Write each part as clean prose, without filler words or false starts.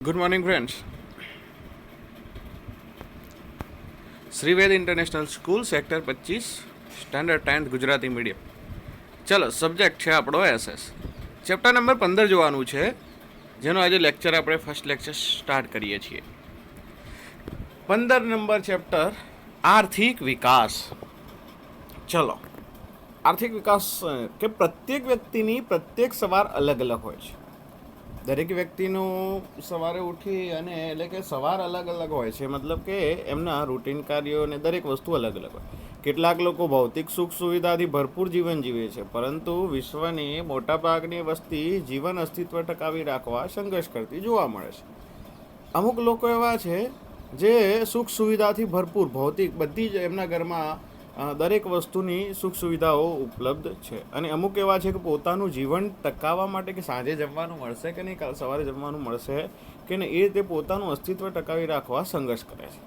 Good morning friends. Shrived international school sector 25 standard 10th Gujarati medium. ચલો, subject છે આપણો SS. Chapter number 15 જોવાનું છે, જેનો આજે લેક્ચર આપણે ફર્સ્ટ લેક્ચર સ્ટાર્ટ કરીએ છીએ. 15 નંબર ચેપ્ટર, આર્થિક વિકાસ. ચલો, આર્થિક વિકાસ કે પ્રત્યેક વ્યક્તિની પ્રત્યેક સવાર અલગ અલગ હોય છે. દરેક વ્યક્તિનું સવારે ઉઠી અને એટલે કે સવાર અલગ અલગ હોય છે, મતલબ કે એમના રૂટીન કાર્યો અને દરેક વસ્તુ અલગ અલગ હોય. કેટલાક લોકો ભૌતિક સુખ સુવિધાથી ભરપૂર જીવન જીવે છે, પરંતુ વિશ્વની મોટાભાગની વસ્તી જીવન અસ્તિત્વ ટકાવી રાખવા સંઘર્ષ કરતી જોવા મળે છે. અમુક લોકો એવા છે જે સુખ સુવિધાથી ભરપૂર ભૌતિક બધી જ એમના ઘરમાં દરેક વસ્તુની સુખ સુવિધાઓ ઉપલબ્ધ છે, અને અમુક એવા છે કે પોતાનું જીવન ટકાવવા માટે કે સાંજે જમવાનું મળશે કે નહીં, કાલ સવારે જમવાનું મળશે કે નહીં, એ રીતે પોતાનું અસ્તિત્વ ટકાવી રાખવા સંઘર્ષ કરે છે.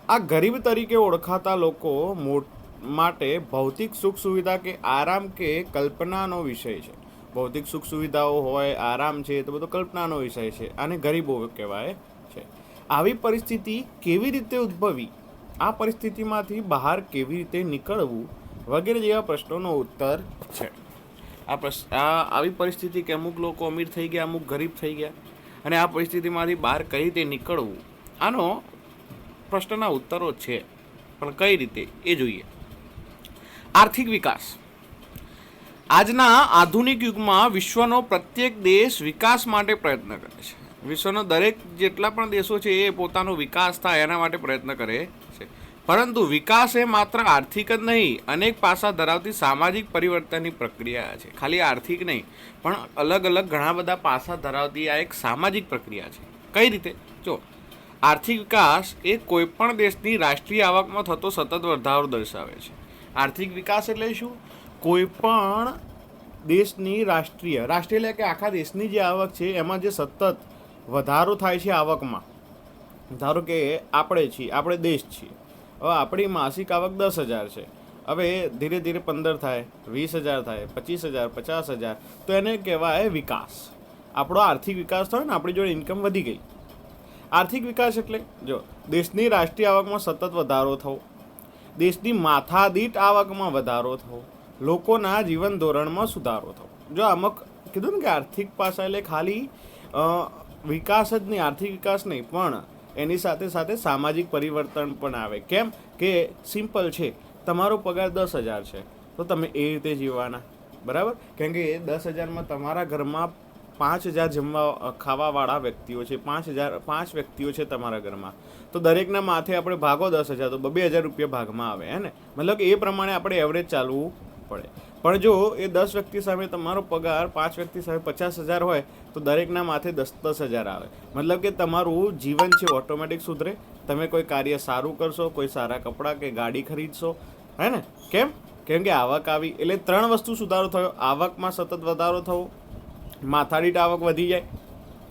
આ ગરીબ તરીકે ઓળખાતા લોકો માટે ભૌતિક સુખ સુવિધા કે આરામ કે કલ્પનાનો વિષય છે. ભૌતિક સુખ સુવિધાઓ હોય, આરામ છે, તો બધો કલ્પનાનો વિષય છે, આને ગરીબો કહેવાય છે. આવી પરિસ્થિતિ કેવી રીતે ઉદ્ભવી, આ પરિસ્થિતિમાંથી બહાર કેવી રીતે નીકળવું વગેરે જેવા પ્રશ્નોનો ઉત્તર છે. આવી પરિસ્થિતિ કે અમુક લોકો અમીર થઈ ગયા, અમુક ગરીબ થઈ ગયા, અને આ પરિસ્થિતિમાંથી બહાર કઈ રીતે નીકળવું, આનો પ્રશ્નના ઉત્તરો છે, પણ કઈ રીતે એ જોઈએ. આર્થિક વિકાસ. આજના આધુનિક યુગમાં વિશ્વનો પ્રત્યેક દેશ વિકાસ માટે પ્રયત્ન કરે છે. વિશ્વનો દરેક જેટલા પણ દેશો છે એ પોતાનો વિકાસ થાય એના માટે પ્રયત્ન કરે છે. પરંતુ વિકાસ એ માત્ર આર્થિક જ નહીં, અનેક પાસા ધરાવતી સામાજિક પરિવર્તનની પ્રક્રિયા છે. ખાલી આર્થિક નહીં, પણ અલગ અલગ ઘણા બધા પાસા ધરાવતી આ એક સામાજિક પ્રક્રિયા છે. કઈ રીતે? જો, આર્થિક વિકાસ એ કોઈપણ દેશની રાષ્ટ્રીય આવકમાં થતો સતત વધારો દર્શાવે છે. આર્થિક વિકાસ એટલે શું? કોઈપણ દેશની રાષ્ટ્રીય એટલે કે આખા દેશની જે આવક છે એમાં જે સતત વધારો થાય છે આવકમાં. ધારો કે આપણે દેશ છીએ, હવે આપણી માસિક આવક 10,000 છે, હવે ધીરે ધીરે 15 થાય, 20,000 થાય, 25,000, 50,000, તો એને કહેવાય વિકાસ. આપણો આર્થિક વિકાસ થયો ને, આપણી જોડે ઇન્કમ વધી ગઈ. આર્થિક વિકાસ એટલે જો દેશની રાષ્ટ્રીય આવકમાં સતત વધારો થવો, દેશની માથાદીઠ આવકમાં વધારો થવો, લોકોના જીવન ધોરણમાં સુધારો થવો. જો અમુક કીધું ને કે આર્થિક પાસા એટલે ખાલી વિકાસ જ નહીં, આર્થિક વિકાસ નહીં, પણ એની સાથે સાથે સામાજિક પરિવર્તન પણ આવે. કેમ કે સિમ્પલ છે, તમારો પગાર 10,000 છે તો તમે એ રીતે જીવવાના, બરાબર? કેમ કે એ 10,000માં તમારા ઘરમાં 5,000 ખાવાવાળા વ્યક્તિઓ છે, 5 વ્યક્તિઓ છે તમારા ઘરમાં, તો દરેકના માથે આપણે ભાગો 10,000 તો 2,000 રૂપિયા ભાગમાં આવે, હે ને? મતલબ કે એ પ્રમાણે આપણે એવરેજ ચાલવું પડે. પણ જો એ 10 વ્યક્તિ સામે તમારો પગાર 5 વ્યક્તિ સામે 50,000 હોય તો દરેકના માથે 10,000 આવે. મતલબ કે તમારું જીવન છે ઓટોમેટિક સુધરે, તમે કોઈ કાર્ય સારું કરશો, કોઈ સારા કપડાં કે ગાડી ખરીદશો, હે ને? કેમ કે આવક આવી એટલે 3 વસ્તુ સુધારો થયો. આવકમાં સતત વધારો થવો, માથાદીઠ આવક વધી જાય,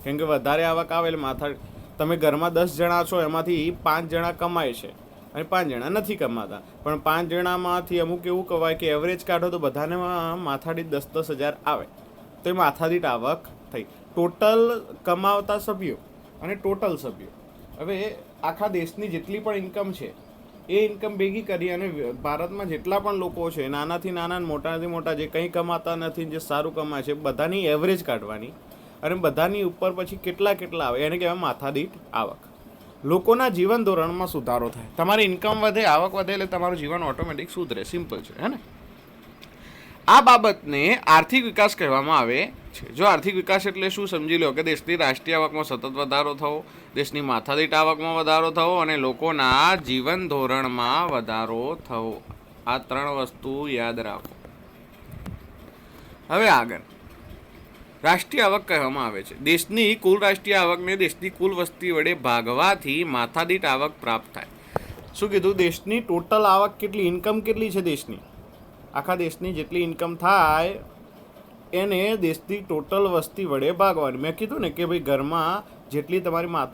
કેમ કે વધારે આવક આવે એટલે તમે ઘરમાં 10 જણા છો, એમાંથી 5 જણા કમાય છે અને 5 જણા નથી કમાતા, પણ 5 જણામાંથી અમુક એવું કહેવાય કે એવરેજ કાઢો તો બધાને માથાદીઠ 10,000 આવે, તો એ માથાદીઠ આવક થઈ. ટોટલ કમાવતા સભ્યો અને ટોટલ સભ્યો, હવે આખા દેશની જેટલી પણ ઇન્કમ છે એ ઇન્કમ ભેગી કરી અને ભારતમાં જેટલા પણ લોકો છે, નાનાથી નાના, મોટાથી મોટા, જે કંઈ કમાતા નથી, જે સારું કમાય છે, બધાની એવરેજ કાઢવાની, અને બધાની ઉપર પછી કેટલા આવે એને કહેવાય માથાદીઠ આવક. લોકોના જીવન ધોરણમાં સુધારો થાય. તમારી ઇન્કમ વધે, આવક વધે એટલે તમારું જીવન ઓટોમેટિક સુધરે. સિમ્પલ છે, હે ને? આ બાબતને આર્થિક વિકાસ કહેવામાં આવે છે. જો આર્થિક વિકાસ એટલે શું સમજી લો કે દેશની રાષ્ટ્રીય આવકમાં સતત વધારો થવો, દેશની માથાદીઠ આવકમાં વધારો થવો અને લોકોના જીવન ધોરણમાં વધારો થવો. આ 3 વસ્તુ યાદ રાખો. હવે આગળ રાષ્ટ્રીય આવક કહેવામાં આવે છે. દેશની કુલ રાષ્ટ્રીય આવકને દેશની કુલ વસ્તી વડે ભાગવાથી માથાદીઠ આવક પ્રાપ્ત થાય. શું કીધું? દેશની ટોટલ આવક કેટલી, ઇન્કમ કેટલી છે દેશની, આખા દેશની જેટલી ઇન્કમ થાય એને દેશની ટોટલ વસ્તી વડે ભાગવાની. મેં કીધું ને કે ભાઈ ઘરમાં જેટલી તમારી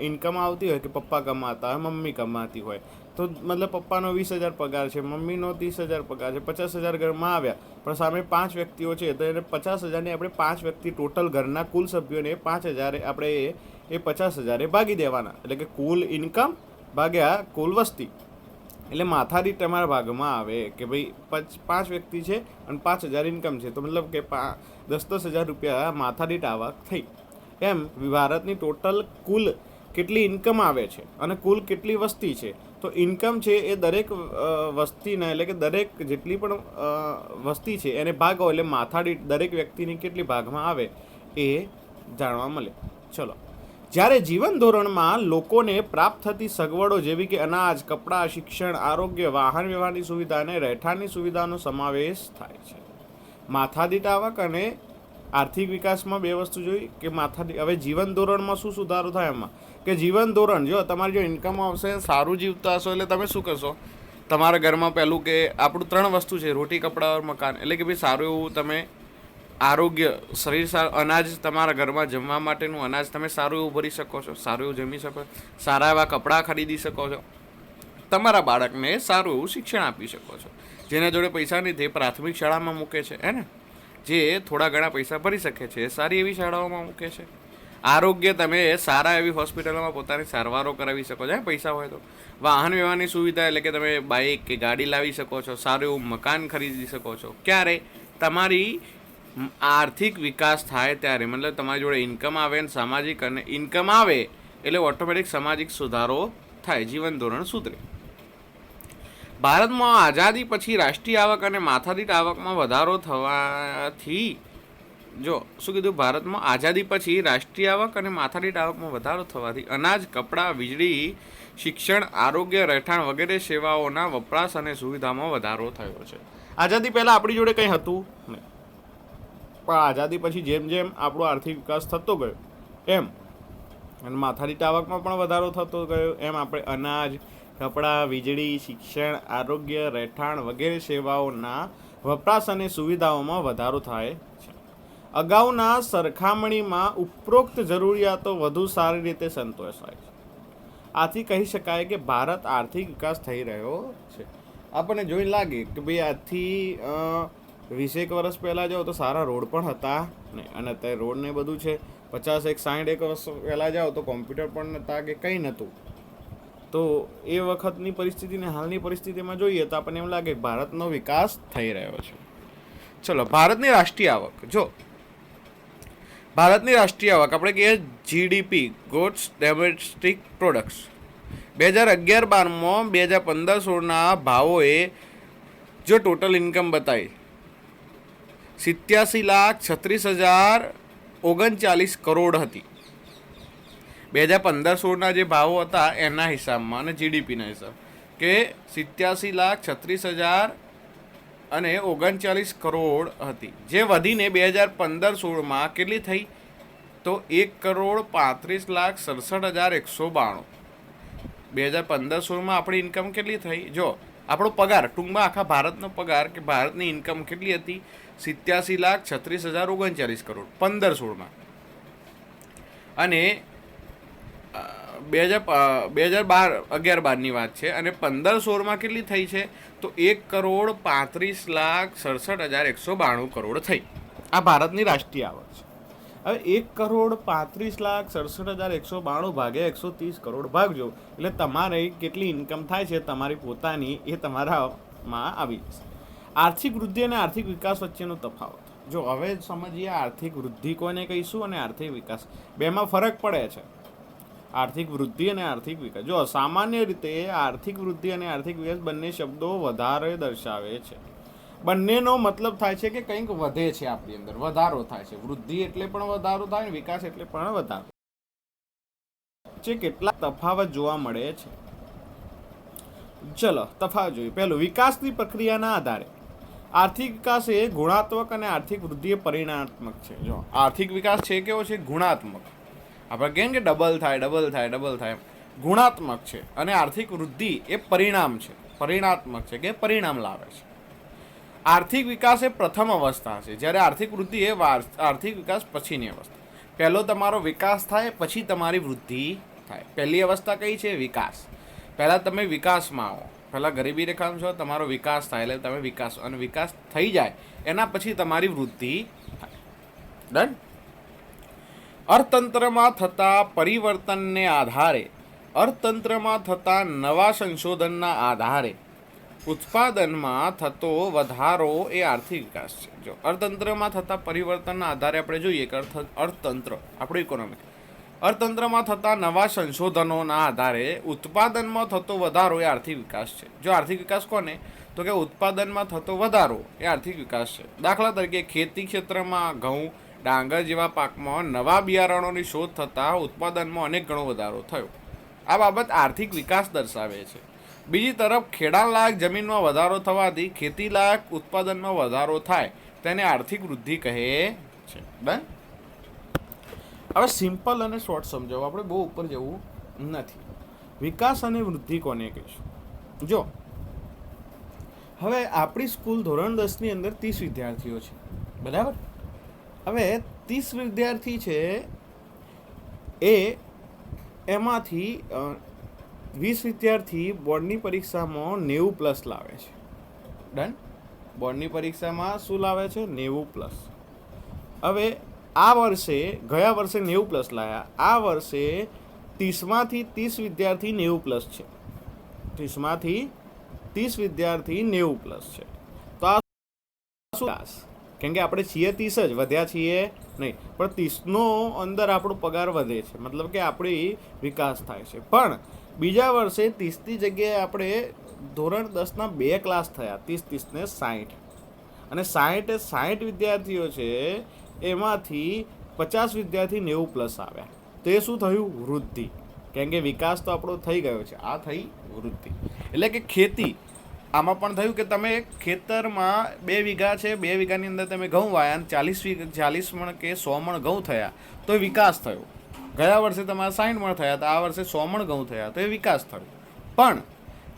ઇન્કમ આવતી હોય, કે પપ્પા કમાતા હોય, મમ્મી કમાતી હોય, તો મતલબ પપ્પાનો 20,000 પગાર છે, મમ્મીનો 30,000 પગાર છે, 50,000 ઘરમાં આવ્યા, પણ સામે 5 વ્યક્તિઓ છે તો એને 50,000ને આપણે 5 વ્યક્તિ ટોટલ ઘરના કુલ સભ્યોને 5,000 આપણે એ 50,000 ભાગી દેવાના, એટલે કે કુલ ઇન્કમ ભાગ્યા કુલ વસ્તી, એટલે માથાદીઠ તમારા ભાગમાં આવે કે ભાઈ 5 વ્યક્તિ છે અને 5,000 ઇન્કમ છે, તો મતલબ કે 10,000 રૂપિયા માથાદીઠ આવક થઈ. એમ ભારતની ટોટલ કુલ કેટલી ઇન્કમ આવે છે અને કુલ કેટલી વસ્તી છે, તો ઇન્કમ છે એ દરેક વસ્તીના, એટલે કે દરેક જેટલી પણ વસ્તી છે એને ભાગો, એટલે માથાદીઠ દરેક વ્યક્તિની કેટલી ભાગમાં આવે એ જાણવા મળે. ચલો, જ્યારે જીવન ધોરણમાં લોકોને પ્રાપ્ત થતી સગવડો જેવી કે અનાજ, કપડાં, શિક્ષણ, આરોગ્ય, વાહન વ્યવહારની સુવિધા અને રહેઠાણની સુવિધાનો સમાવેશ થાય છે. માથાદીઠ આવક અને આર્થિક વિકાસમાં બે વસ્તુ જોઈ કે માથાદીઠ. હવે જીવન ધોરણમાં શું સુધારો થાય એમાં કે જીવન ધોરણ, જો તમારી જો ઇન્કમ આવશે, સારું જીવતા હશો, એટલે તમે શું કરશો, તમારા ઘરમાં પહેલું કે આપણું 3 વસ્તુ છે, રોટી, કપડાં, મકાન, એટલે કે ભાઈ સારું એવું તમે આરોગ્ય, શરીર સારું, અનાજ, તમારા ઘરમાં જમવા માટેનું અનાજ તમે સારું એવું ભરી શકો છો, સારું એવું જમી શકો, સારા એવા કપડાં ખરીદી શકો છો, તમારા બાળકને સારું એવું શિક્ષણ આપી શકો છો. જેના જોડે પૈસા નથી તે પ્રાથમિક શાળામાં મૂકે છે, હે ને, જે થોડા ઘણા પૈસા ભરી શકે છે સારી એવી શાળાઓમાં મૂકે છે. આરોગ્ય, તમે સારા એવી હોસ્પિટલોમાં પોતાની સારવારો કરાવી શકો છો પૈસા હોય તો. વાહન વ્યવહારની સુવિધા, એટલે કે તમે બાઇક કે ગાડી લાવી શકો છો, સારું એવું મકાન ખરીદી શકો છો. ક્યારે તમારી આર્થિક વિકાસ થાય ત્યારે, મતલબ તમારી જોડે ઇન્કમ આવે ને સામાજિક, અને ઇન્કમ આવે એટલે ઓટોમેટિક સામાજિક સુધારો થાય, જીવન ધોરણ સુધરે. ભારતમાં આઝાદી પછી રાષ્ટ્રીય આવક અને માથાદીઠ આવકમાં વધારો થવાથી, જો શું કીધું, ભારતમાં આઝાદી પછી રાષ્ટ્રીય આવક અને માથાદીઠ આવકમાં વધારો થવાથી અનાજ, કપડાં, વીજળી, શિક્ષણ, આરોગ્ય, રહેઠાણ વગેરે સેવાઓના વપરાશ અને સુવિધામાં વધારો થયો છે. આઝાદી પહેલાં આપણી જોડે કંઈ હતું નહીં, પણ આઝાદી પછી જેમ જેમ આપણો આર્થિક વિકાસ થતો ગયો એમ, અને માથાદીઠ આવકમાં પણ વધારો થતો ગયો એમ, આપણે અનાજ, કપડાં, વીજળી, શિક્ષણ, આરોગ્ય, રહેઠાણ વગેરે સેવાઓના વપરાશ અને સુવિધાઓમાં વધારો થાય છે. અગાઉના સરખામણીમાં ઉપરોક્ત જરૂરિયાતો વધુ સારી રીતે સંતોષાય છે. આથી કહી શકાય કે ભારત આર્થિક વિકાસ થઈ રહ્યો છે. આપણને જોઈને લાગે કે ભાઈ આજથી 20 વર્ષ પહેલાં જાઓ તો સારા રોડ પણ હતા નહીં, અને અત્યારે રોડ ને બધું છે. 50, 60 વર્ષ પહેલાં જાઓ તો કોમ્પ્યુટર પણ નહોતા કે કંઈ નહોતું. તો એ વખતની પરિસ્થિતિને હાલની પરિસ્થિતિમાં જોઈએ તો આપણને એમ લાગે કે ભારતનો વિકાસ થઈ રહ્યો છે. ચલો, ભારતની રાષ્ટ્રીય આવક, જો ભારતની રાષ્ટ્રીય આવક આપણે કહીએ જીડીપી, ગ્રોસ ડોમેસ્ટિક પ્રોડક્ટ્સ, 2011-12માં 2015-16ના ભાવોએ જો ટોટલ ઇન્કમ બતાવી 87,36,039 કરોડ હતી. 2015-16ના જે ભાવો હતા એના હિસાબમાં અને જીડીપીના હિસાબ કે 87,36,039 કરોડ હતી, જે વધીને 2015-16માં કેટલી થઈ તો 1,35,67,192. 2015-16માં આપણી ઇન્કમ કેટલી થઈ, જો આપણો પગાર, ટૂંકમાં આખા ભારતનો પગાર કે ભારતની ઇન્કમ કેટલી હતી 87,36,039 કરોડ 15-16માં, અને 2011-12ની વાત છે, અને 15-16માં કેટલી થઈ છે તો 1,35,67,192 કરોડ થઈ. આ ભારતની રાષ્ટ્રીય આવક છે. હવે 1,35,67,192 ભાગ્યા 130 કરોડ ભાગજો, એટલે તમારે કેટલી ઇન્કમ થાય છે તમારી પોતાની, એ તમારામાં આવી જશે. આર્થિક વૃદ્ધિ અને આર્થિક વિકાસ વચ્ચેનો તફાવત, જો હવે સમજીએ આર્થિક વૃદ્ધિ કોને કહીશું અને આર્થિક વિકાસ, બેમાં ફરક પડે છે. આર્થિક વૃદ્ધિ અને આર્થિક વિકાસ, જો સામાન્ય રીતે આર્થિક વૃદ્ધિ અને આર્થિક વિકાસ બંને શબ્દો વધારે દર્શાવે છે. બંનેનો મતલબ થાય છે કે કંઈક વધે છે આપણી અંદર, વધારો થાય છે. વૃદ્ધિ એટલે પણ વધારો થાય, વિકાસ એટલે પણ વધારો. કેટલા તફાવત જોવા મળે છે, ચલો તફાવત જોઈએ. પહેલું, વિકાસની પ્રક્રિયાના આધારે આર્થિક વિકાસ એ ગુણાત્મક અને આર્થિક વૃદ્ધિ એ પરિણાત્મક છે. જો આર્થિક વિકાસ છે કેવો છે, ગુણાત્મક, આપણે કહીએ કે ડબલ થાય, ગુણાત્મક છે, અને આર્થિક વૃદ્ધિ એ પરિણામ છે, પરિણાત્મક છે કે પરિણામ લાવે છે. આર્થિક વિકાસ એ પ્રથમ અવસ્થા છે, જ્યારે આર્થિક વૃદ્ધિ એ આર્થિક વિકાસ પછીની અવસ્થા. પહેલો તમારો વિકાસ થાય પછી તમારી વૃદ્ધિ થાય. પહેલી અવસ્થા કઈ છે, વિકાસ. પહેલાં તમે વિકાસમાં આવો, પહેલાં ગરીબી રેખામાં છો, તમારો વિકાસ થાય એટલે તમે વિકાસ, અને વિકાસ થઈ જાય એના પછી તમારી વૃદ્ધિ થાય. ડન. અર્થતંત્રમાં થતા પરિવર્તનને આધારે, અર્થતંત્રમાં થતા નવા સંશોધનના આધારે ઉત્પાદનમાં થતો વધારો એ આર્થિક વિકાસ છે. જો અર્થતંત્રમાં થતા પરિવર્તનના આધારે આપણે જોઈએ કે અર્થતંત્ર આપણું ઇકોનોમિક, અર્થતંત્રમાં થતા નવા સંશોધનોના આધારે ઉત્પાદનમાં થતો વધારો એ આર્થિક વિકાસ છે. જો આર્થિક વિકાસ કોને, તો કે ઉત્પાદનમાં થતો વધારો એ આર્થિક વિકાસ છે. દાખલા તરીકે ખેતી ક્ષેત્રમાં ઘઉં, ડાંગર જેવા પાકમાં નવા બિયારણોની શોધ થતાં ઉત્પાદનમાં અનેક ગણો વધારો થયો. આ બાબત આર્થિક વિકાસ દર્શાવે છે. બીજી તરફ ખેડાલાયક જમીનમાં વધારો થવાથી ખેતીલાયક ઉત્પાદનમાં વધારો થાય તેને આર્થિક વૃદ્ધિ કહે છે. ડન. હવે સિમ્પલ અને શોર્ટ સમજાવો, આપણે બહુ ઉપર જવું નથી. વિકાસ અને વૃદ્ધિ કોને કહીશું? જો હવે આપણી સ્કૂલ ધોરણ 10ની અંદર 30 વિદ્યાર્થીઓ છે, બરાબર. હવે 30 વિદ્યાર્થી છે, એમાંથી 20 વિદ્યાર્થી બોર્ડની પરીક્ષામાં 90+ લાવે છે. ડન. બોર્ડની પરીક્ષામાં શું લાવે છે? 90+. હવે આ વર્ષે, ગયા વર્ષે 90+ લાયા, આ વર્ષે 30માંથી 30 વિદ્યાર્થી 90+ છે. 30માંથી 30 વિદ્યાર્થી 90+ છે. તો આ શું? કેમ કે આપણે છીએ 30 જ, વધ્યા છીએ નહીં, પણ 30નો અંદર આપણો પગાર વધે છે, મતલબ કે આપણી વિકાસ થાય છે. પણ બીજા વર્ષે 30ની જગ્યાએ આપણે ધોરણ 10ના 2 ક્લાસ થયા, 30 ને 60, અને 60 વિદ્યાર્થીઓ છે, એમાંથી 50 વિદ્યાર્થી 90+ આવ્યા. તો એ શું થયું? વૃદ્ધિ. કેમ કે વિકાસ તો આપણો થઈ ગયો છે, આ થઈ વૃદ્ધિ. એટલે કે ખેતી આમાં પણ થયું કે તમે ખેતરમાં 2 વીઘા છે, 2 વીઘાની અંદર તમે ઘઉં વાયા અને 40 મણ કે 100 મણ ઘઉં થયા, તો એ વિકાસ થયો. ગયા વર્ષે તમારા 60 મણ થયા, તો આ વર્ષે 100 મણ ઘઉં થયા, તો એ વિકાસ થયો. પણ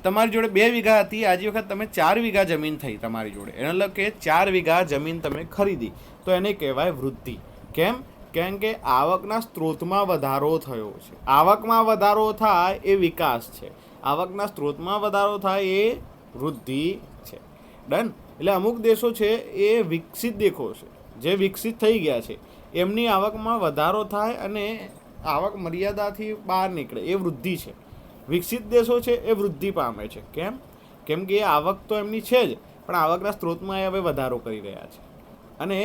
તમારી જોડે 2 વીઘા હતી, આજે વખત તમે 4 વીઘા જમીન થઈ તમારી જોડે, એટલે કે 4 વીઘા જમીન તમે ખરીદી, તો એને કહેવાય વૃદ્ધિ. કેમ? કેમ કે આવકના સ્ત્રોતમાં વધારો થયો છે. આવકમાં વધારો થાય એ વિકાસ છે, આવકના સ્ત્રોતમાં વધારો થાય એ વૃદ્ધિ છે. ડન. એટલે અમુક દેશો છે એ વિકસિત દેશો છે, જે વિકસિત થઈ ગયા છે, એમની આવકમાં વધારો થાય અને આવક મર્યાદાથી બહાર નીકળે, એ વૃદ્ધિ છે. વિકસિત દેશો છે એ વૃદ્ધિ પામે છે. કેમ? કેમ કે એ આવક તો એમની છે જ, પણ આવકના સ્ત્રોતમાં એ હવે વધારો કરી રહ્યા છે. અને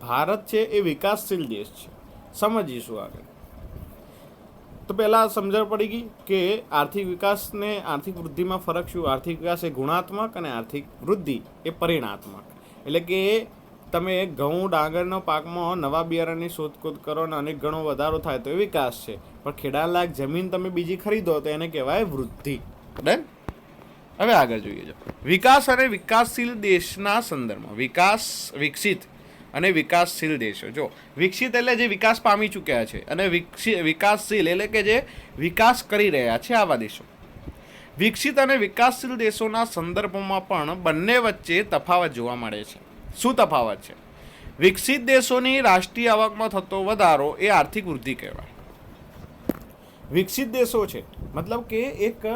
ભારત છે એ વિકાસશીલ દેશ છે. સમજીશું આગળ. તો પહેલાં સમજણ પડી ગઈ કે આર્થિક વિકાસને આર્થિક વૃદ્ધિમાં ફરક શું. આર્થિક વિકાસ એ ગુણાત્મક અને આર્થિક વૃદ્ધિ એ પરિણાત્મક. એટલે કે તમે ઘઉં ડાંગરનો પાકમાં નવા બિયારણની શોધખોળ કરો અને અનેક ગણો વધારો થાય તો એ વિકાસ છે. પણ ખેડાલાયક જમીન તમે બીજી ખરીદો તો એને કહેવાય વૃદ્ધિ. ડન. હવે આગળ જોઈએ. વિકાસ અને વિકાસશીલ દેશના સંદર્ભમાં. વિકસિત અને વિકાસશીલ દેશો. જો વિકસિત એટલે જે વિકાસ પામી ચૂક્યા છે, અને વિકાસશીલ એટલે કે જે વિકાસ કરી રહ્યા છે, આવા દેશો. વિકસિત અને વિકાસશીલ દેશોના સંદર્ભમાં પણ બંને વચ્ચે તફાવત જોવા મળે છે. શું તફાવત છે? વિકસિત દેશોની રાષ્ટ્રીય આવકમાં થતો વધારો એ આર્થિક વૃદ્ધિ કહેવાય. વિકસિત દેશો છે મતલબ કે એક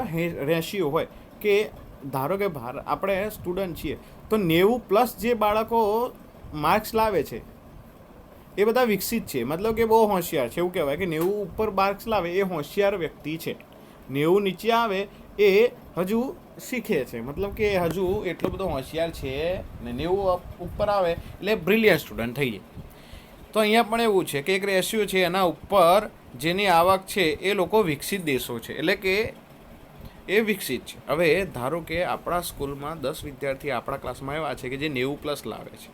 રેશિયો હોય કે ધારો કે આપણે સ્ટુડન્ટ છીએ તો 90+ જે બાળકો માર્ક્સ લાવે છે એ બધા વિકસિત છે, મતલબ કે બહુ હોશિયાર છે. એવું કહેવાય કે 90 ઉપર માર્ક્સ લાવે એ હોશિયાર વ્યક્તિ છે. 90 નીચે આવે એ હજુ શીખે છે, મતલબ કે હજુ એટલો બધો હોશિયાર છે ને. 90 ઉપર આવે એટલે બ્રિલિયન્ટ સ્ટુડન્ટ થઈ જાય. તો અહીંયા પણ એવું છે કે એક રેશિયો છે, એના ઉપર જેની આવક છે એ લોકો વિકસિત દેશો છે, એટલે કે એ વિકસિત છે. હવે ધારો કે આપણા સ્કૂલમાં 10 વિદ્યાર્થી આપણા ક્લાસમાં એવા છે કે જે 90+ લાવે છે,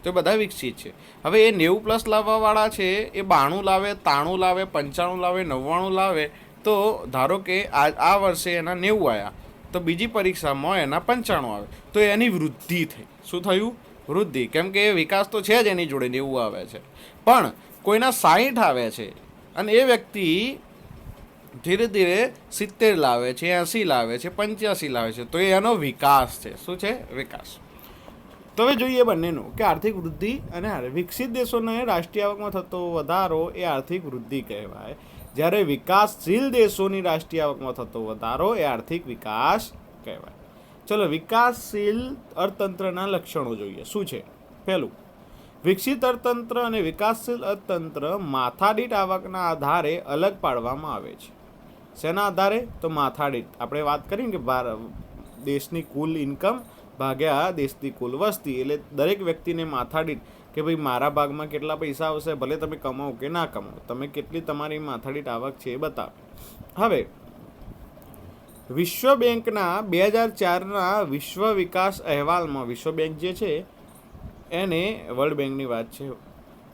તો એ બધા વિકસિત છે. હવે એ 90+ લાવવાવાળા છે એ 92 લાવે, 93 લાવે, 95 લાવે, 99 લાવે, તો ધારો કે આ વર્ષે એના 90 આવ્યા, તો બીજી પરીક્ષામાં એના 95 આવે, તો એની વૃદ્ધિ થઈ. શું થયું? વૃદ્ધિ. કેમ કે વિકાસ તો છે જ એની જોડે, 90 આવે છે. પણ કોઈના 60 આવે છે અને એ વ્યક્તિ ધીરે ધીરે 70 લાવે છે, 80 લાવે છે, 85 લાવે છે, તો એ એનો વિકાસ છે. શું છે? વિકાસ. તો હવે જોઈએ બંનેનું કે આર્થિક વૃદ્ધિ અને વિકસિત દેશોને રાષ્ટ્રીય આવકમાં થતો વધારો એ આર્થિક વૃદ્ધિ કહેવાય, જ્યારે વિકાસશીલ દેશોની રાષ્ટ્રીય આવકમાં થતો વધારો એ આર્થિક વિકાસ કહેવાય. ચલો વિકાસશીલ અર્થતંત્રના લક્ષણો જોઈએ. શું છે? પહેલું, વિકસિત અર્થતંત્ર અને વિકાસશીલ અર્થતંત્ર માથાદીઠ આવકના આધારે અલગ પાડવામાં આવે છે. શેના આધારે? તો માથાદીઠ. આપણે વાત કરીને કે દેશની કુલ ઇન્કમ ભાગ્યા દેશની કુલ વસ્તી, એટલે દરેક વ્યક્તિને માથાદીઠ કે ભાઈ મારા ભાગમાં કેટલા પૈસા આવશે, ભલે તમે કમાઓ કે ના કમાઓ, તમે કેટલી તમારી માથાદીઠ આવક છે એ બતાવે. હવે વિશ્વ બેંકના 2004ના વિશ્વ વિકાસ અહેવાલમાં, વિશ્વ બેંક જે છે એને વર્લ્ડ બેંકની વાત છે,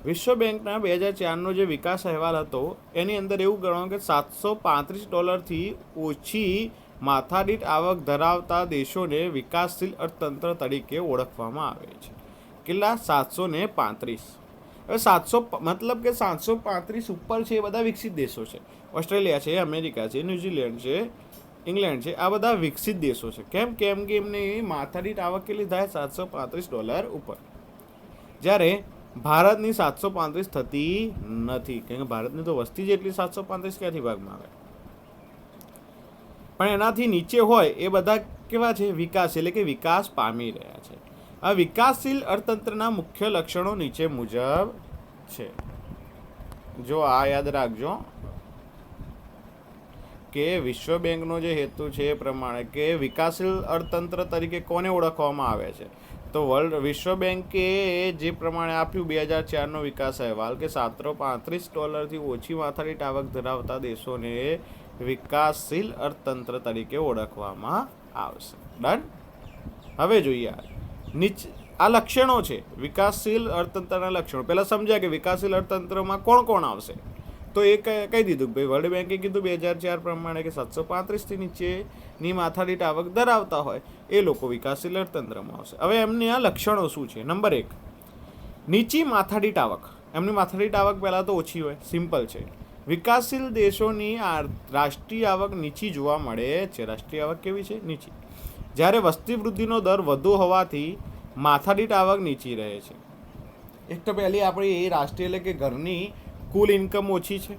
વિશ્વ બેંકના 2004નો જે વિકાસ અહેવાલ હતો એની અંદર એવું ગણો કે $735 ઓછી માથાદીઠ આવક ધરાવતા દેશોને વિકાસશીલ અર્થતંત્ર તરીકે ઓળખવામાં આવે છે. કેટલા? 735. હવે 700 મતલબ કે 735 ઉપર છે એ બધા વિકસિત દેશો છે. ઓસ્ટ્રેલિયા છે, અમેરિકા છે, ન્યૂઝીલેન્ડ છે, ઇંગ્લેન્ડ છે, આ બધા વિકસિત દેશો છે. કેમ કે એમની માથાદીઠ આવક કેટલી થાય? $735 ઉપર. જ્યારે ભારતની 735 થતી નથી, કેમ કે ભારતની તો વસ્તી જેટલી 735 ક્યાંથી ભાગમાં આવે? પણ એનાથી નીચે હોય એ બધા કેવા છે? વિકાસ, એટલે કે વિકાસ પામી રહ્યા છે. આ વિકાસશીલ અર્થતંત્રના મુખ્ય લક્ષણો નીચે મુજબ છે. જો આ યાદ રાખજો કે વિશ્વ બેંકનો જે હેતુ છે એ પ્રમાણે કે વિકાસશીલ અર્થતંત્ર તરીકે કોને ઓળખવામાં આવે છે, તો વિશ્વ બેંકે જે પ્રમાણે આપ્યું 2004નો વિકાસ અહેવાલ કે $735 ઓછી માથાદીઠ આવક ધરાવતા દેશોને વિકાસશીલ અર્થતંત્ર તરીકે ઓળખવામાં આવશે. ડન. હવે જોઈએ આ લક્ષણો છે વિકાસશીલ અર્થતંત્રના લક્ષણો. પહેલા સમજ્યા કે વિકાસશીલ અર્થતંત્રમાં કોણ કોણ આવશે, તો એ કહી દીધું ભાઈ વર્લ્ડ બેંકે કીધું 2004 પ્રમાણે કે 735થી નીચેની માથાદીઠ આવક ધરાવતા હોય એ લોકો વિકાસશીલ અર્થતંત્રમાં આવશે. હવે એમની આ લક્ષણો શું છે? નંબર 1, નીચી માથાદીઠ આવક. એમની માથાદીઠ આવક પહેલાં તો ઓછી હોય, સિમ્પલ છે. વિકાસશીલ દેશોની રાષ્ટ્રીય આવક નીચી જોવા મળે છે. રાષ્ટ્રીય આવક કેવી છે? નીચી. જ્યારે વસ્તી વૃદ્ધિનો દર વધુ હોવાથી માથાદીઠ આવક નીચી રહે છે. એક તો પહેલી આપણી એ રાષ્ટ્રીય એટલે કે ઘરની કુલ ઇન્કમ ઓછી છે,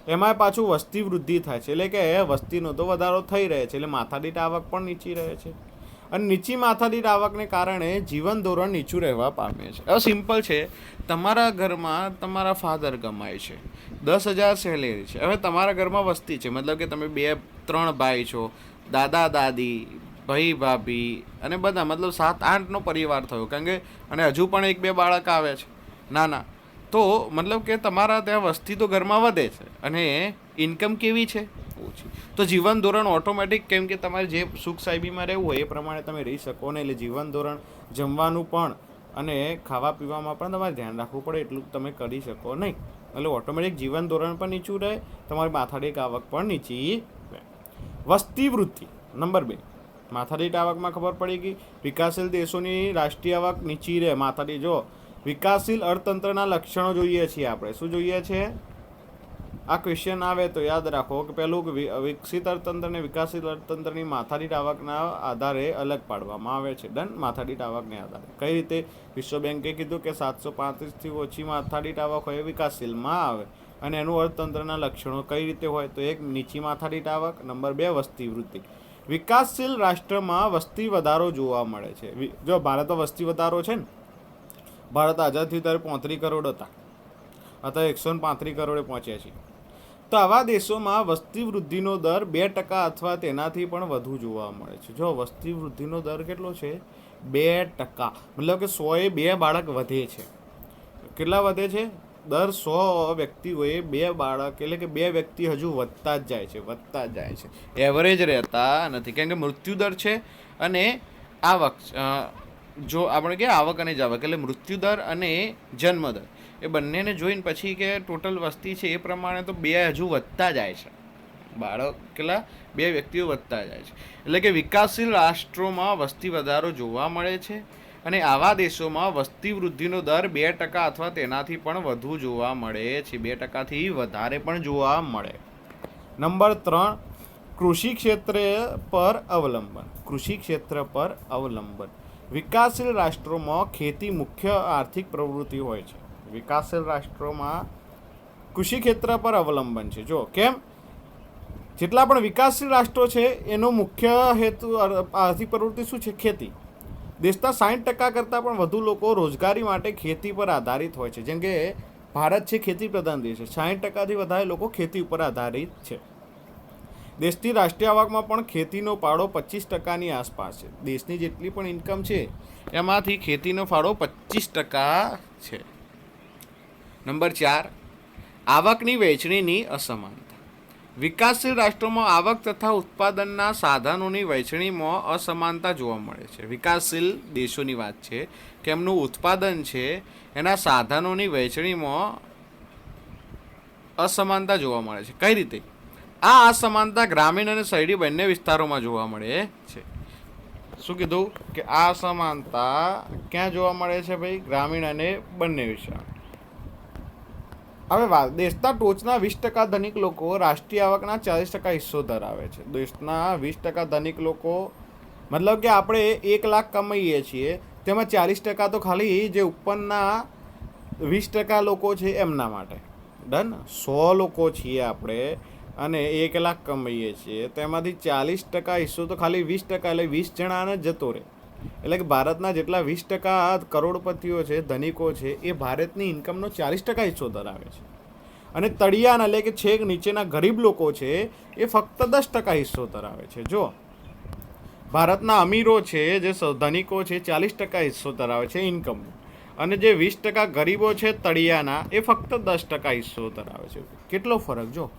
એમાં પાછું વસ્તી વૃદ્ધિ થાય છે, એટલે કે વસ્તીનો તો વધારો થઈ રહે છે, એટલે માથાદીઠ આવક પણ નીચી રહે છે. અને નીચી માથાદીઠ આવકને કારણે જીવન ધોરણ નીચું રહેવા પામે છે. હવે સિમ્પલ છે, તમારા ઘરમાં તમારા ફાધર કમાય છે, 10,000 સેલેરી છે. હવે તમારા ઘરમાં વસ્તી છે, મતલબ કે તમે 2-3 ભાઈ છો, દાદા દાદી, ભાઈ ભાભી અને બધા, મતલબ 7-8નો પરિવાર થયો. કારણ કે અને હજુ પણ 1-2 બાળક આવે છે નાના, તો મતલબ કે તમારા ત્યાં વસ્તી તો ઘરમાં વધે છે અને ઇન્કમ કેવી છે? ઓછી. તો જીવન ધોરણ ઓટોમેટિક, કેમ કે તમારે જે સુખ સાહેબીમાં રહેવું હોય એ પ્રમાણે તમે રહી શકો ને, એટલે જીવન ધોરણ જમવાનું પણ અને ખાવા પીવામાં પણ તમારે ધ્યાન રાખવું પડે, એટલું તમે કરી શકો નહીં. એટલે ઓટોમેટિક જીવન ધોરણ પણ નીચું રહે, તમારી માથાદીઠ આવક પણ નીચી રહે. વસ્તી વૃદ્ધિ નંબર 2. માથાદીઠ આવકમાં ખબર પડી ગઈ. વિકાસશીલ દેશોની રાષ્ટ્રીય આવક નીચી રહે. માથાદીઠ જો વિકાસશીલ અર્થતંત્રના લક્ષણો જોઈએ છીએ આપણે. શું જોઈએ છે? આ ક્વેશ્ચન આવે તો યાદ રાખો કે પહેલું વિકસિત અર્થતંત્ર અને વિકાસશીલ અર્થતંત્રની માથાદીઠ આવકના આધારે અલગ પાડવામાં આવે છે. ડન. માથાદીઠ આવકને આધારે કઈ રીતે? વિશ્વ બેંકે કીધું કે 735થી ઓછી માથાદીઠ આવક હોય વિકાસશીલમાં આવે, અને એનું અર્થતંત્રના લક્ષણો કઈ રીતે હોય? તો 1, નીચી માથાદીઠ આવક. નંબર 2, વસ્તી વૃદ્ધિ. વિકાસશીલ રાષ્ટ્રમાં વસ્તી વધારો જોવા મળે છે. જો ભારતમાં વસ્તી વધારો છે ને, ભારત આઝાદ થયું ત્યારે 35 કરોડ હતા, અત્યારે 135 કરોડે પહોંચ્યા છે. તો આવા દેશોમાં વસ્તી વૃદ્ધિનો દર 2% અથવા તેનાથી પણ વધુ જોવા મળે છે. જો વસ્તી વૃદ્ધિનો દર કેટલો છે? 2%. મતલબ કે 100એ 2 બાળક વધે છે. કેટલા વધે છે? દર 100 વ્યક્તિઓએ 2 બાળક, એટલે કે 2 વ્યક્તિ હજુ વધતા જ જાય છે. એવરેજ રહેતા નથી, કેમ કે મૃત્યુદર છે અને આવક, જો આપણે કે આવક અને જાવક એટલે મૃત્યુદર અને જન્મદર એ બંનેને જોઈને પછી કે ટોટલ વસ્તી છે એ પ્રમાણે તો 2 હજુ વધતા જાય છે. બાળક કેટલા? 2 વ્યક્તિઓ વધતા જાય છે. એટલે કે વિકાસશીલ રાષ્ટ્રોમાં વસ્તી વધારો જોવા મળે છે અને આવા દેશોમાં વસ્તી વૃદ્ધિનો દર 2% અથવા તેનાથી પણ વધુ જોવા મળે છે. 2%થી વધારે પણ જોવા મળે. નંબર 3, કૃષિ ક્ષેત્ર પર અવલંબન. કૃષિ ક્ષેત્ર પર અવલંબન વિકાસશીલ રાષ્ટ્રોમાં ખેતી મુખ્ય આર્થિક પ્રવૃત્તિ હોય છે. વિકાસશીલ રાષ્ટ્રોમાં કૃષિ ક્ષેત્ર પર અવલંબન છે. જો કેમ, જેટલા પણ વિકાસશીલ રાષ્ટ્રો છે એનો મુખ્ય હેતુ આર્થિક પ્રવૃત્તિ શું છે? ખેતી. દેશના 60% કરતાં પણ વધુ લોકો રોજગારી માટે ખેતી પર આધારિત હોય છે. જેમ કે ભારત છે ખેતી પ્રધાન દેશ છે, 60%થી વધારે લોકો ખેતી ઉપર આધારિત છે. દેશની રાષ્ટ્રીય આવકમાં પણ ખેતીનો ફાળો 25%ની આસપાસ છે. દેશની જેટલી પણ ઇન્કમ છે એમાંથી ખેતીનો ફાળો 25% છે. નંબર 4, આવકની વહેંચણીની અસમાનતા. વિકાસશીલ રાષ્ટ્રોમાં આવક તથા ઉત્પાદનના સાધનોની વહેંચણીમાં અસમાનતા જોવા મળે છે. વિકાસશીલ દેશોની વાત છે કે એમનું ઉત્પાદન છે એના સાધનોની વહેંચણીમાં અસમાનતા જોવા મળે છે. કઈ રીતે? આ અસમાનતા ગ્રામીણ અને શહેરી બંને વિસ્તારોમાં જોવા મળે છે. શું કીધું કે આ અસમાનતા ક્યાં જોવા મળે છે ભાઈ? ગ્રામીણ અને બંને વિસ્તાર. હવે દેશના ટોચના 20% ધનિક લોકો રાષ્ટ્રીય આવકના 40% હિસ્સો ધરાવે છે. દેશના 20% ધનિક લોકો, મતલબ કે આપણે 1 લાખ કમાઈએ છીએ તેમાં 40% તો ખાલી જે ઉપરના 20% લોકો છે એમના માટે. ડન. 100 લોકો છીએ આપણે અને 1 લાખ કમાઈએ છીએ, તેમાંથી 40% હિસ્સો તો ખાલી 20%, એટલે 20 જણાને જતો રહે. એટલે કે ભારતના જેટલા 20% કરોડપતિઓ છે, ધનિકો છે, એ ભારતની ઇન્કમનો 40% હિસ્સો ધરાવે છે. અને તળિયાના એટલે કે છેક નીચેના ગરીબ લોકો છે એ ફક્ત 10% હિસ્સો ધરાવે છે. જો ભારતના અમીરો છે, જે ધનિકો છે, 40% હિસ્સો ધરાવે છે ઇન્કમ, અને જે 20% ગરીબો છે તળિયાના, એ ફક્ત 10% હિસ્સો ધરાવે છે. કેટલો ફરક! જો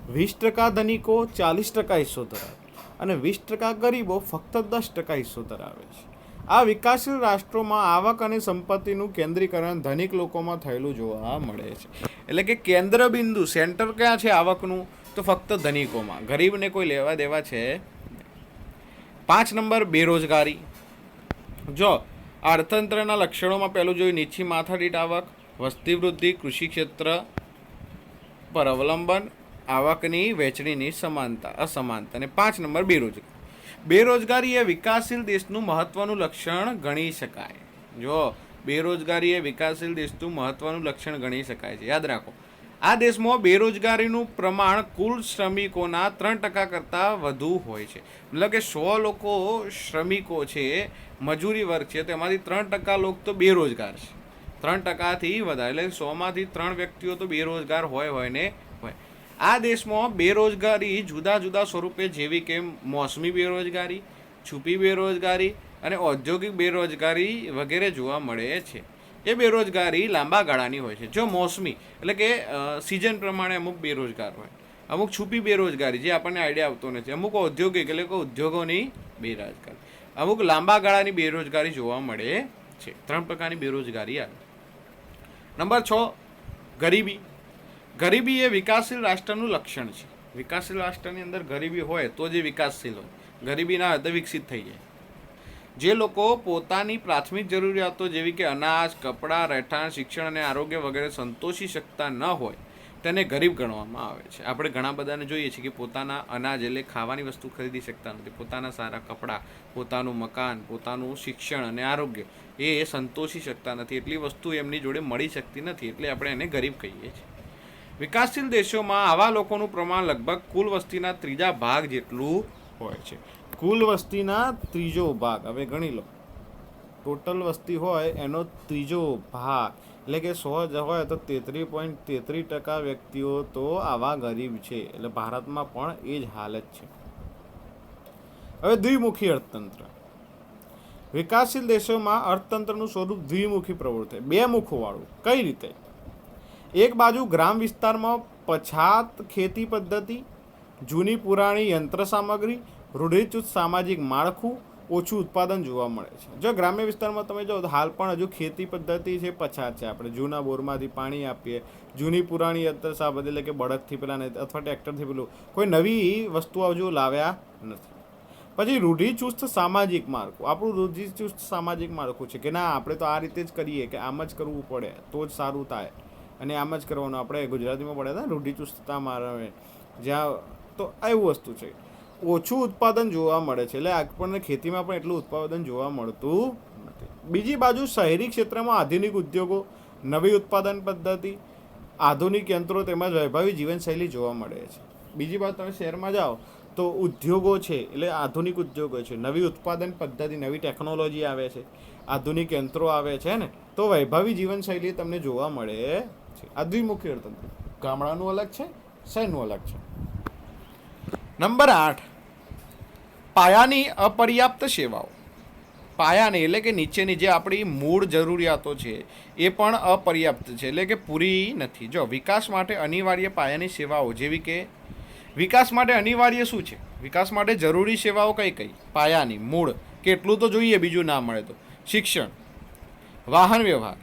20% ધનિકો 40% હિસ્સો ધરાવે અને 20% ગરીબો ફક્ત 10% હિસ્સો ધરાવે છે. આ વિકાસશીલ રાષ્ટ્રોમાં આવક અને સંપત્તિનું કેન્દ્રીકરણ ધનિક લોકોમાં થયેલું જોવા મળે છે. એટલે કે કેન્દ્ર બિંદુ, સેન્ટર ક્યાં છે આવકનું? તો ફક્ત ધનિકોમાં, ગરીબને કોઈ લેવા દેવા છે. 5 નંબર, બેરોજગારી. જો અર્થતંત્રના લક્ષણોમાં પહેલું જોયું, નીચી માથાદીઠ આવક, વસ્તી વૃદ્ધિ, કૃષિ ક્ષેત્ર પર અવલંબન, આવકની વહેંચણીની અસમાનતા. અને 5 નંબર, બેરોજગારી. બેરોજગારી એ વિકાસશીલ દેશનું મહત્વનું લક્ષણ ગણી શકાય. જો બેરોજગારી એ વિકાસશીલ દેશનું મહત્વનું લક્ષણ ગણી શકાય છે. યાદ રાખો, આ દેશમાં બેરોજગારીનું પ્રમાણ કુલ શ્રમિકોના 3% કરતાં વધુ હોય છે. મતલબ કે 100 લોકો શ્રમિકો છે, મજૂરી વર્ગ છે, તેમાંથી 3% લોકો તો બેરોજગાર છે. 3%થી વધારે, એટલે 100માંથી 3 વ્યક્તિઓ તો બેરોજગાર હોય ને હોય. આ દેશમાં બેરોજગારી જુદા જુદા સ્વરૂપે, જેવી કે મોસમી બેરોજગારી, છુપી બેરોજગારી અને ઔદ્યોગિક બેરોજગારી વગેરે જોવા મળે છે. એ બેરોજગારી લાંબા ગાળાની હોય છે. જો મોસમી એટલે કે સિઝન પ્રમાણે અમુક બેરોજગાર હોય, અમુક છુપી બેરોજગારી જે આપણને આઈડિયા આવતો નથી, અમુક ઔદ્યોગિક એટલે કે ઉદ્યોગોની બેરોજગારી, અમુક લાંબા ગાળાની બેરોજગારી જોવા મળે છે. 3 પ્રકારની બેરોજગારી આવે. નંબર 6, ગરીબી. ગરીબી એ વિકાસશીલ રાષ્ટ્રનું લક્ષણ છે. વિકાસશીલ રાષ્ટ્રની અંદર ગરીબી હોય તો જે વિકાસશીલ હોય, ગરીબી ના હોય તો વિકસિત થઈ જાય. જે લોકો પોતાની પ્રાથમિક જરૂરિયાતો જેવી કે અનાજ, કપડાં, રહેઠાણ, શિક્ષણ અને આરોગ્ય વગેરે સંતોષી શકતા ન હોય તેને ગરીબ ગણવામાં આવે છે. આપણે ઘણા બધાને જોઈએ છીએ કે પોતાના અનાજ એટલે ખાવાની વસ્તુ ખરીદી શકતા નથી, પોતાના સારા કપડાં, પોતાનું મકાન, પોતાનું શિક્ષણ અને આરોગ્ય એ સંતોષી શકતા નથી, એટલી વસ્તુ એમની જોડે મળી શકતી નથી, એટલે આપણે એને ગરીબ કહીએ છીએ. વિકાસશીલ દેશોમાં આવા લોકોનું પ્રમાણ લગભગ કુલ વસ્તીના 3 ભાગ જેટલું હોય છે. કુલ વસ્તીના 3 ભાગ. હવે ગણી લો, ટોટલ વસ્તી હોય એનો 3 ભાગ, એટલે કે 100 હોય તો 33.33% વ્યક્તિઓ તો આવા ગરીબ છે. એટલે ભારતમાં પણ એ જ હાલત છે. હવે દ્વિમુખી અર્થતંત્ર. વિકાસશીલ દેશોમાં અર્થતંત્રનું સ્વરૂપ દ્વિમુખી પ્રવૃત્તિ, 2 મુખોવાળું. કઈ રીતે? એક બાજુ ગ્રામ વિસ્તારમાં પછાત ખેતી પદ્ધતિ, જૂની પુરાણી યંત્ર સામગ્રી, રૂઢિચુસ્ત સામાજિક માળખું, ઓછું ઉત્પાદન જોવા મળે છે. જો ગ્રામ્ય વિસ્તારમાં તમે જો હાલ પણ હજુ ખેતી પદ્ધતિ છે પછાત છે. આપણે જૂના બોરમાંથી પાણી આપીએ, જૂની પુરાણી યંત્ર સામગ્રી એટલે કે બળદથી પેલા અથવા ટ્રેક્ટરથી પેલું, કોઈ નવી વસ્તુઓ હજુ લાવ્યા નથી. પછી રૂઢિચુસ્ત સામાજિક માળખું. આપણું રૂઢિચુસ્ત સામાજિક માળખું છે કે ના, આપણે તો આ રીતે જ કરીએ, કે આમ જ કરવું પડે તો જ સારું થાય, અને આમ જ કરવાનું. આપણે ગુજરાતીમાં પડ્યા હતા રૂઢિચુસ્તતા મારવે, જ્યાં તો એવું વસ્તુ છે. ઓછું ઉત્પાદન જોવા મળે છે, એટલે આપણને ખેતીમાં પણ એટલું ઉત્પાદન જોવા મળતું નથી. બીજી બાજુ શહેરી ક્ષેત્રમાં આધુનિક ઉદ્યોગો, નવી ઉત્પાદન પદ્ધતિ, આધુનિક યંત્રો તેમજ વૈભવી જીવનશૈલી જોવા મળે છે. બીજી બાજુ તમે શહેરમાં જાઓ તો ઉદ્યોગો છે, એટલે આધુનિક ઉદ્યોગો છે, નવી ઉત્પાદન પદ્ધતિ, નવી ટેકનોલોજી આવે છે, આધુનિક યંત્રો આવે છે ને, તો વૈભવી જીવનશૈલી તમને જોવા મળે છે. આ દ્વિમુખી અર્થતંત્ર, ગામડાનું અલગ છે, શહેરનું અલગ છે. નંબર 8, પાયાની અપર્યાપ્ત સેવાઓ. પાયાની એટલે કે નીચેની જે આપણી મૂળ જરૂરિયાતો છે એ પણ અપર્યાપ્ત છે, એટલે કે પૂરી નથી. જો વિકાસ માટે અનિવાર્ય પાયાની સેવાઓ જેવી કે વિકાસ માટે અનિવાર્ય શું છે? વિકાસ માટે જરૂરી સેવાઓ કઈ કઈ? પાયાની મૂળ કેટલું તો જોઈએ, બીજું ના મળે તો શિક્ષણ, વાહન વ્યવહાર,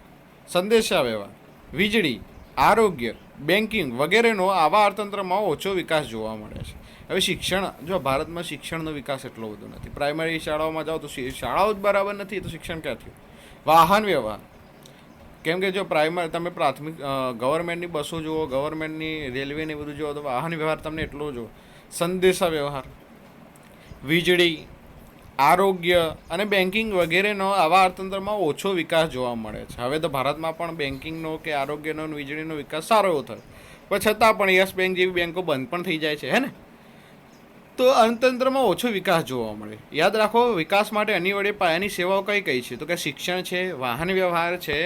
સંદેશા વ્યવહાર, વીજળી, આરોગ્ય, બેન્કિંગ વગેરેનો આવા અર્થતંત્રમાં ઓછો વિકાસ જોવા મળે છે. હવે શિક્ષણ, જો ભારતમાં શિક્ષણનો વિકાસ એટલો બધો નથી. પ્રાઇમરી શાળાઓમાં જાઓ તો શાળાઓ જ બરાબર નથી, તો શિક્ષણ ક્યાંથી? વાહન વ્યવહાર, કેમ કે જો તમે પ્રાથમિક ગવર્મેન્ટની બસો જુઓ, ગવર્મેન્ટની રેલવેને બધું જુઓ તો વાહન વ્યવહાર તમને એટલો જુઓ. સંદેશા વ્યવહાર, વીજળી, આરોગ્ય અને બેન્કિંગ વગેરેનો આવા અર્થતંત્રમાં ઓછો વિકાસ જોવા મળે છે. હવે તો ભારતમાં પણ બેન્કિંગનો કે આરોગ્યનો વીજળીનો વિકાસ સારો એવો થયો, પણ છતાં પણ યસ બેંક જેવી બેન્કો બંધ પણ થઈ જાય છે, હે ને? તો અર્થતંત્રમાં ઓછો વિકાસ જોવા મળે. યાદ રાખો, વિકાસ માટે અનિવાર્ય પાયાની સેવાઓ કઈ કઈ છે? તો કે શિક્ષણ છે, વાહન વ્યવહાર છે.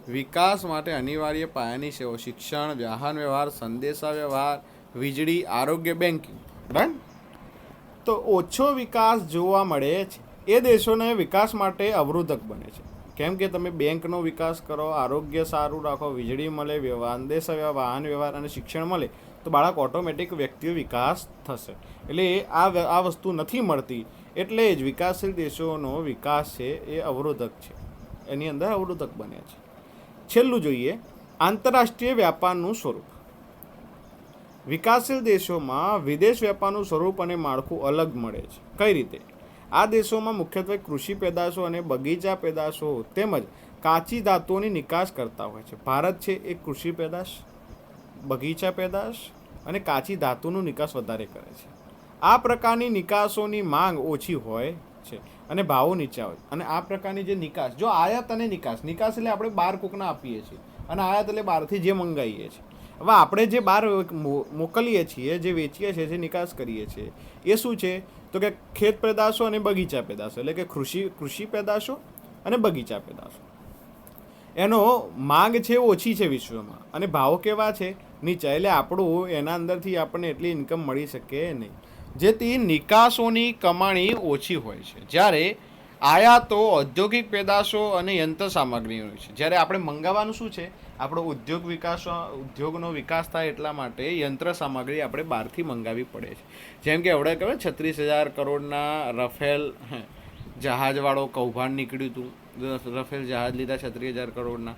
વિકાસ માટે અનિવાર્ય પાયાની સેવાઓ શિક્ષણ, વાહન વ્યવહાર, સંદેશા વ્યવહાર, વીજળી, આરોગ્ય, બેન્કિંગ. ડન. તો ઓછો વિકાસ જોવા મળે છે એ દેશોને વિકાસ માટે અવરોધક બને છે. કેમ કે તમે બેંકનો વિકાસ કરો, આરોગ્ય સારું રાખો, વીજળી મળે, સંદેશા વ્યવહાર, વાહન વ્યવહાર અને શિક્ષણ મળે, તો બાળક ઓટોમેટિક વ્યક્તિઓ વિકાસ થશે. એટલે આ વસ્તુ નથી મળતી, એટલે જ વિકાસશીલ દેશોનો વિકાસ છે એ અવરોધક છે, એની અંદર અવરોધક બને છે. છેલ્લું જોઈએ, આંતરરાષ્ટ્રીય વ્યાપારનું સ્વરૂપ. વિકાસશીલ દેશોમાં વિદેશ વ્યાપારનું સ્વરૂપ અને માળખું અલગ મળે છે. કઈ રીતે? આ દેશોમાં મુખ્યત્વે કૃષિ પેદાશો અને બગીચા પેદાશો તેમજ કાચી ધાતુઓની નિકાસ કરતા હોય છે. ભારત છે એ કૃષિ પેદાશ, બગીચા પેદાશ અને કાચી ધાતુનું નિકાસ વધારે કરે છે. આ પ્રકારની નિકાસોની માંગ ઓછી હોય છે અને ભાવો નીચા હોય. અને આ પ્રકારની જે નિકાસ, જો આયાત અને નિકાસ એટલે આપણે બહાર કોકના આપીએ છીએ, અને આયાત એટલે બહારથી જે મંગાવીએ છીએ. હવે આપણે જે બહાર મોકલીએ છીએ, જે વેચીએ છીએ, જે નિકાસ કરીએ છીએ, એ શું છે? તો કે ખેત પેદાશો અને બગીચા પેદાશો, એટલે કે કૃષિ પેદાશો અને બગીચા પેદાશો. એનો માંગ છે ઓછી છે વિશ્વમાં, અને ભાવ કેવા છે? નીચા. એટલે આપણું એના અંદરથી આપણને એટલી ઇન્કમ મળી શકે નહીં, જેથી નિકાસોની કમાણી ઓછી હોય છે. જ્યારે આયાતો ઔદ્યોગિક પેદાશો અને યંત્ર સામગ્રી હોય છે. જ્યારે આપણે મંગાવવાનું શું છે? આપણો ઉદ્યોગનો વિકાસ થાય એટલા માટે યંત્ર સામગ્રી આપણે બહારથી મંગાવવી પડે છે. જેમ કે હમણાં ખબર 36,000 કરોડના રફેલ જહાજવાળો કૌભાંડ નીકળ્યું હતું. રફેલ જહાજ લીધા 36,000 કરોડના.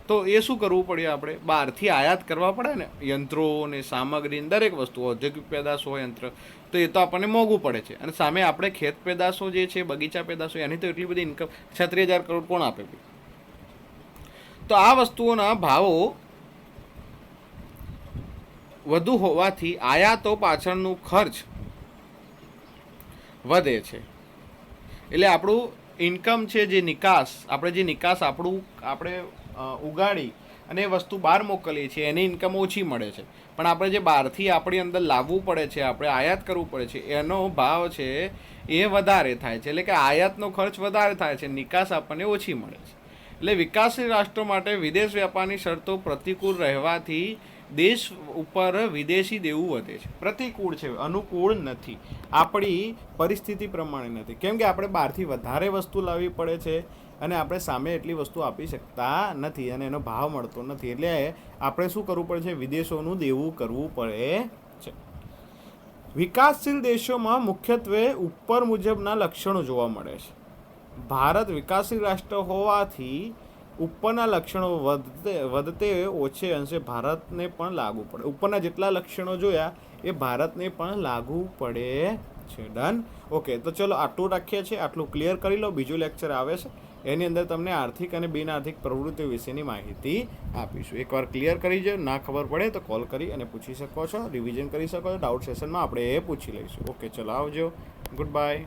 તો એ શું કરવું પડ્યું? આપણે બહારથી આયાત કરવા પડે ને, યંત્રો ને સામગ્રી, દરેક વસ્તુ, ઔદ્યોગિક પેદાશો, યંત્ર, તો એ તો આપણને મોંઘું પડે છે. અને સામે આપણે ખેત પેદાશો જે છે, બગીચા પેદાશો, એની તો એટલી બધી ઇન્કમ 36,000 કરોડ કોણ આપે? તો આ વસ્તુઓના ભાવો વધુ હોવાથી આયાતો પાછળનું ખર્ચ વધે છે. એટલે આપણું ઇન્કમ છે, જે નિકાસ, આપણે ઉગાડી અને એ વસ્તુ બહાર મોકલીએ છીએ, એની ઇન્કમ ઓછી મળે છે. પણ આપણે જે બહારથી આપણી અંદર લાવવું પડે છે, આપણે આયાત કરવું પડે છે, એનો ભાવ છે એ વધારે થાય છે. એટલે કે આયાતનો ખર્ચ વધારે થાય છે, નિકાસ આપણને ઓછી મળે છે. એટલે વિકાસશીલ રાષ્ટ્રો માટે વિદેશ વ્યાપારની શરતો પ્રતિકૂળ રહેવાથી દેશ ઉપર વિદેશી દેવું વધે છે. પ્રતિકૂળ છે, અનુકૂળ નથી, આપણી પરિસ્થિતિ પ્રમાણે નથી. કેમ કે આપણે બહારથી વધારે વસ્તુ લાવવી પડે છે અને આપણે સામે એટલી વસ્તુ આપી શકતા નથી અને એનો ભાવ મળતો નથી. એટલે આપણે શું કરવું પડે છે? વિદેશોનું દેવું કરવું પડે છે. વિકાસશીલ દેશોમાં મુખ્યત્વે ઉપર મુજબના લક્ષણો જોવા મળે છે. ભારત વિકાસશીલ રાષ્ટ્ર હોવાથી ઉપરના લક્ષણો વધતે ઓછે અંશે ભારતને પણ લાગુ પડે. ઉપરના જેટલા લક્ષણો જોયા એ ભારતને પણ લાગુ પડે છે. ડન. ઓકે, તો ચલો આટલું રાખીએ છીએ, આટલું ક્લિયર કરી લો. બીજું લેક્ચર આવે છે, એની અંદર તમને આર્થિક અને બિન આર્થિક પ્રવૃત્તિઓ વિશેની માહિતી આપીશું. એકવાર ક્લિયર કરી જો, ના ખબર પડે તો કોલ કરી અને પૂછી શકો છો, રિવિઝન કરી શકો છો. ડાઉટ સેશનમાં આપણે એ પૂછી લઈશું. ઓકે, ચલો આવજો, ગુડ બાય.